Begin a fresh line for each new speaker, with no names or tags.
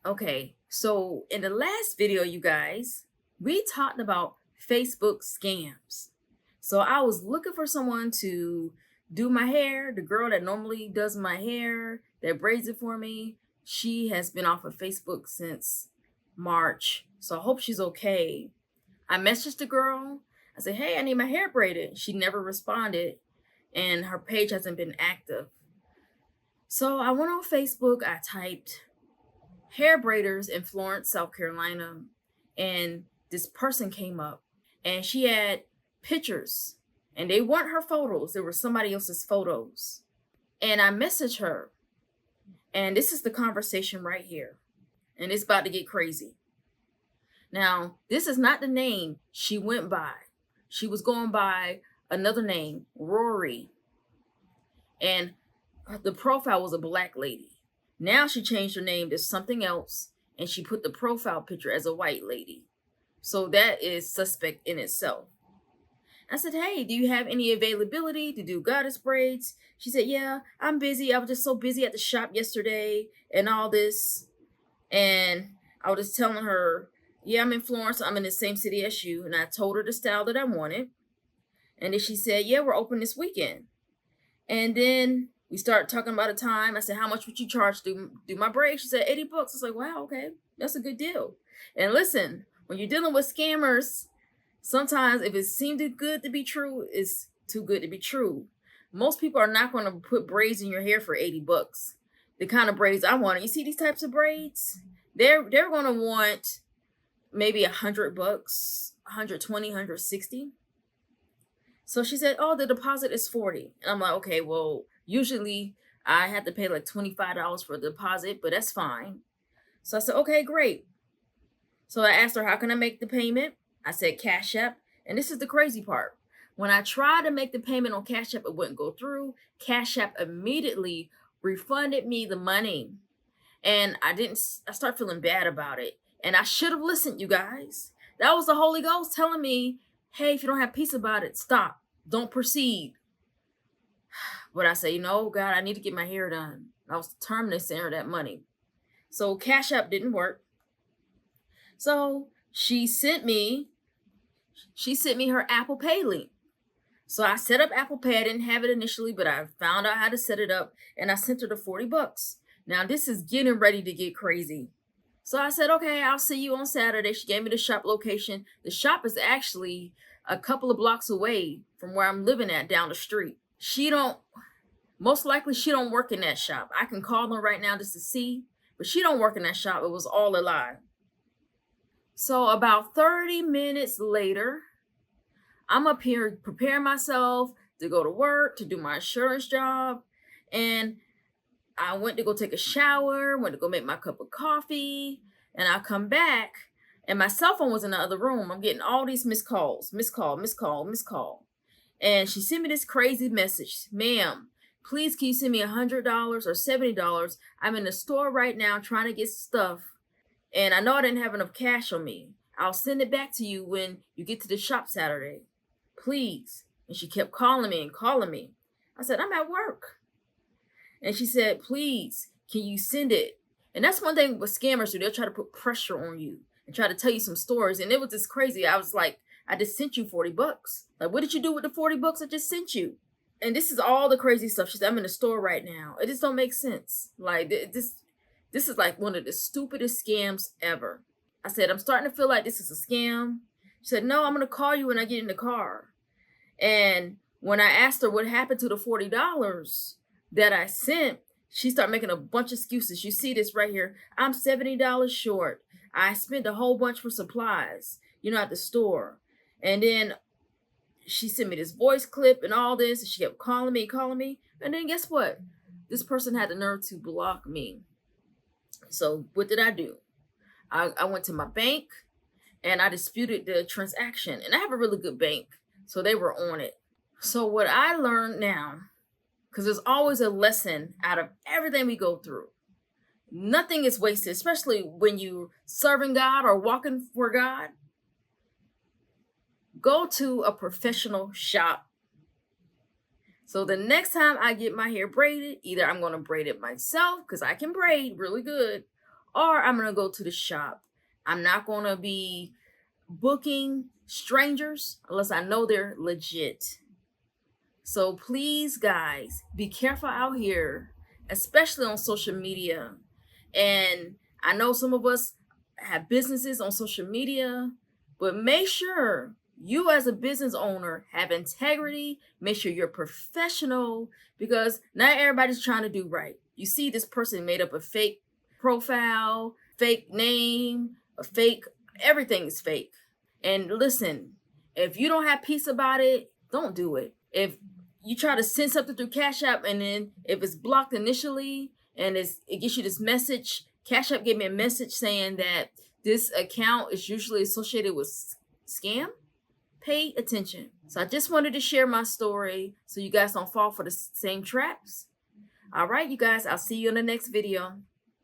Okay, so in the last video, you guys, we talked about Facebook scams. So I was looking for someone to do my hair. The girl that normally does my hair, that braids it for me, she has been off of Facebook since March. So I hope she's okay. I messaged the girl. I said, hey, I need my hair braided. She never responded, and her page hasn't been active. So I went on Facebook, I typed hair braiders in Florence, South Carolina, and this person came up and she had pictures and they weren't her photos, they were somebody else's photos. And I messaged her, and this is the conversation right here, and it's about to get crazy. Now, this is not the name she went by. She was going by another name, Rory, and the profile was a black lady. Now she changed her name to something else, and she put the profile picture as a white lady. So that is suspect in itself. I said, hey, do you have any availability to do goddess braids? She said, yeah, I'm busy. I was just so busy at the shop yesterday and all this. And I was just telling her, yeah, I'm in Florence. I'm in the same city as you. And I told her the style that I wanted. And then she said, yeah, we're open this weekend. And then we started talking about a time. I said, how much would you charge to do my braid? She said, $80. I was like, wow, okay, that's a good deal. And listen, when you're dealing with scammers, sometimes if it seemed too good to be true, it's too good to be true. Most people are not going to put braids in your hair for $80. The kind of braids I want, you see these types of braids? They're going to want maybe $100, 120, 160. So she said, oh, the deposit is 40. And I'm like, okay, well, usually I had to pay like $25 for the deposit, but that's fine. So I said, okay, great. So I asked her, how can I make the payment? I said, Cash App. And this is the crazy part. When I tried to make the payment on Cash App, it wouldn't go through. Cash App immediately refunded me the money. And I start feeling bad about it. And I should have listened, you guys. That was the Holy Ghost telling me, hey, if you don't have peace about it, stop. Don't proceed. But I say, no, God, I need to get my hair done. I was determined to send her that money. So Cash App didn't work. So she sent me her Apple Pay link. So I set up Apple Pay. I didn't have it initially, but I found out how to set it up, and I sent her the $40. Now this is getting ready to get crazy. So I said, okay, I'll see you on Saturday. She gave me the shop location. The shop is actually a couple of blocks away from where I'm living at down the street. Most likely she don't work in that shop. I can call her right now just to see, but she don't work in that shop. It was all a lie. So about 30 minutes later, I'm up here preparing myself to go to work, to do my insurance job. And I went to go take a shower, went to go make my cup of coffee, and I come back and my cell phone was in the other room. I'm getting all these missed calls, missed call, missed call, missed call. And she sent me this crazy message. Ma'am, please can you send me $100 or $70? I'm in the store right now trying to get stuff. And I know I didn't have enough cash on me. I'll send it back to you when you get to the shop Saturday. Please. And she kept calling me and calling me. I said, I'm at work. And she said, please, can you send it? And that's one thing with scammers do. They'll try to put pressure on you and try to tell you some stories. And it was just crazy. I was like, I just sent you $40. Like, what did you do with the $40 I just sent you? And this is all the crazy stuff. She said, I'm in the store right now. It just don't make sense. Like, this is like one of the stupidest scams ever. I said, I'm starting to feel like this is a scam. She said, no, I'm going to call you when I get in the car. And when I asked her what happened to the $40 that I sent, she started making a bunch of excuses. You see this right here. I'm $70 short. I spent a whole bunch for supplies, at the store. And then she sent me this voice clip and all this. And she kept calling me. And then guess what? This person had the nerve to block me. So what did I do? I went to my bank and I disputed the transaction. And I have a really good bank, so they were on it. So what I learned now, because there's always a lesson out of everything we go through. Nothing is wasted, especially when you're serving God or walking for God. Go to a professional shop. So the next time I get my hair braided, either I'm going to braid it myself because I can braid really good, or I'm going to go to the shop. I'm not going to be booking strangers unless I know they're legit. So please, guys, be careful out here, especially on social media. And I know some of us have businesses on social media, but make sure you, as a business owner, have integrity. Make sure you're professional, because not everybody's trying to do right. You see, this person made up a fake profile, fake name, a fake, everything is fake. And listen, if you don't have peace about it, don't do it. If you try to send something through Cash App, and then if it's blocked initially and it gives you this message, Cash App gave me a message saying that this account is usually associated with scam, pay attention. So I just wanted to share my story so you guys don't fall for the same traps. All right, you guys, I'll see you in the next video.